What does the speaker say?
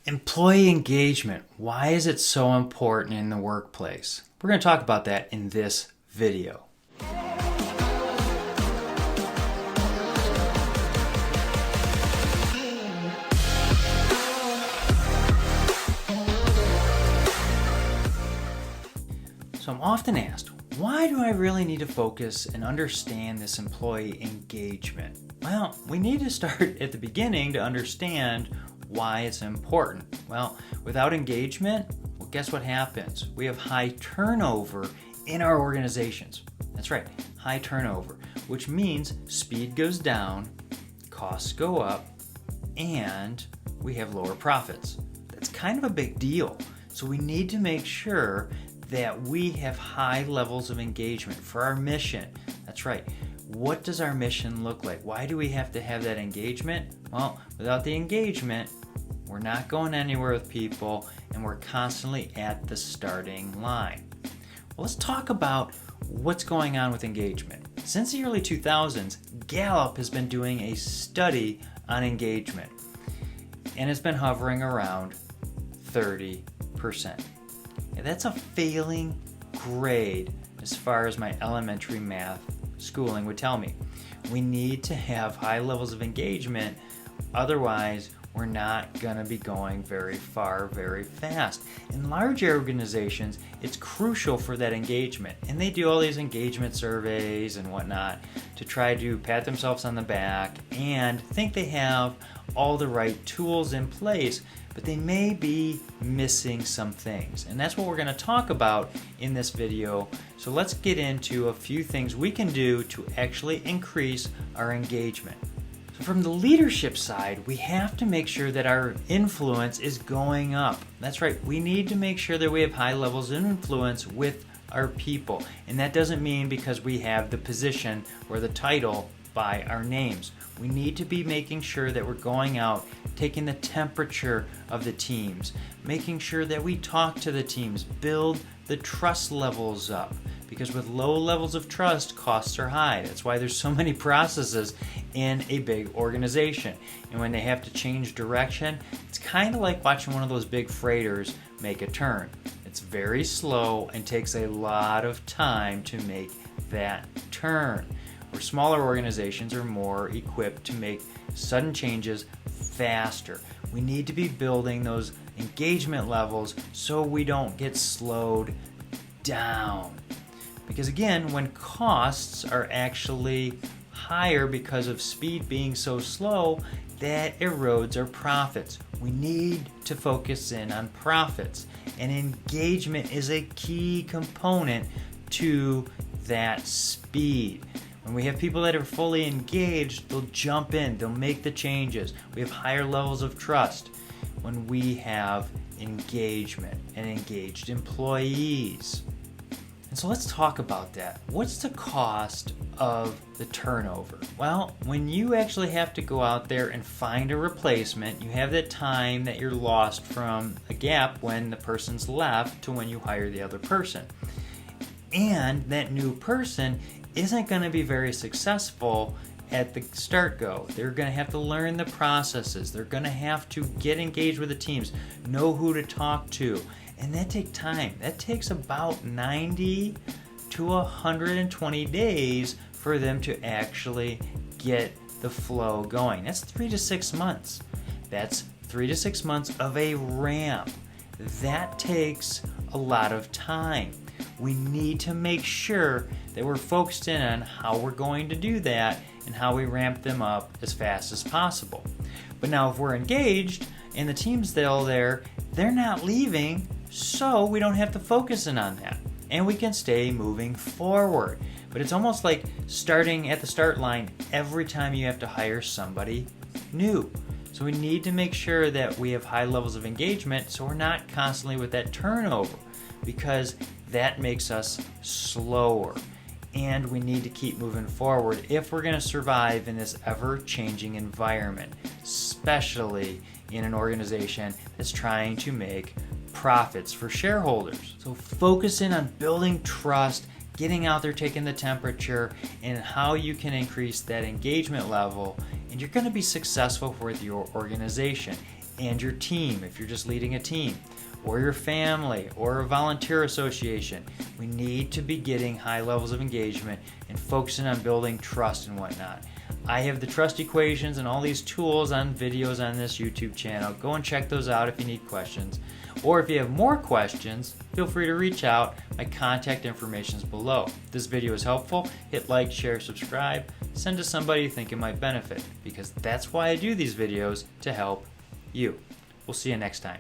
Employee engagement. Why is it so important in the workplace? We're going to talk about that in this video. So I'm often asked, why do I really need to focus and understand this employee engagement? Well, we need to start at the beginning to understand why it's important. Well, without engagement, guess what happens? We have high turnover in our organizations. That's right, high turnover, which means speed goes down, costs go up, and we have lower profits. That's kind of a big deal. So we need to make sure that we have high levels of engagement for our mission. That's right. What does our mission look like? Why do we have to have that engagement? Well, without the engagement, we're not going anywhere with people, and we're constantly at the starting line. Well, let's talk about what's going on with engagement. Since the early 2000s, Gallup has been doing a study on engagement, and it's been hovering around 30%. And that's a failing grade as far as my elementary math schooling would tell me. We need to have high levels of engagement, otherwise we're not going to be going very far very fast. In large organizations, it's crucial for that engagement, and they do all these engagement surveys and whatnot to try to pat themselves on the back and think they have all the right tools in place, but they may be missing some things. And that's what we're going to talk about in this video. So let's get into a few things we can do to actually increase our engagement. So from the leadership side, we have to make sure that our influence is going up. That's right, we need to make sure that we have high levels of influence with our people. And that doesn't mean because we have the position or the title by our names. We need to be making sure that we're going out, taking the temperature of the teams, making sure that we talk to the teams, build the trust levels up. Because with low levels of trust, costs are high. That's why there's so many processes in a big organization. And when they have to change direction, it's kind of like watching one of those big freighters make a turn. It's very slow and takes a lot of time to make that turn. Where smaller organizations are more equipped to make sudden changes faster. We need to be building those engagement levels so we don't get slowed down. Because again, when costs are actually higher because of speed being so slow, that erodes our profits. We need to focus in on profits, and engagement is a key component to that speed. When we have people that are fully engaged, they'll jump in, they'll make the changes. We have higher levels of trust when we have engagement and engaged employees. And so let's talk about that. What's the cost of the turnover? Well, when you actually have to go out there and find a replacement, you have that time that you're lost from a gap when the person's left to when you hire the other person. And that new person isn't going to be very successful at the start go. They're going to have to learn the processes. They're going to have to get engaged with the teams, know who to talk to. And that takes time. That takes about 90 to 120 days for them to actually get the flow going. That's 3 to 6 months. That's 3 to 6 months of a ramp. That takes a lot of time. We need to make sure that we're focused in on how we're going to do that and how we ramp them up as fast as possible. But now if we're engaged and the team's still there, they're not leaving, so we don't have to focus in on that. And we can stay moving forward. But it's almost like starting at the start line every time you have to hire somebody new. So we need to make sure that we have high levels of engagement so we're not constantly with that turnover, because that makes us slower. And we need to keep moving forward if we're going to survive in this ever-changing environment, especially in an organization that's trying to make profits for shareholders. So focus in on building trust, getting out there, taking the temperature, and how you can increase that engagement level, and you're going to be successful with your organization. and your team, if you're just leading a team, or your family, or a volunteer association. We need to be getting high levels of engagement and focusing on building trust and whatnot. I have the trust equations and all these tools on videos on this YouTube channel. Go and check those out if you need questions. Or if you have more questions, feel free to reach out. My contact information is below. If this video is helpful, hit like, share, subscribe, send to somebody you think it might benefit, because that's why I do these videos, to help you. We'll see you next time.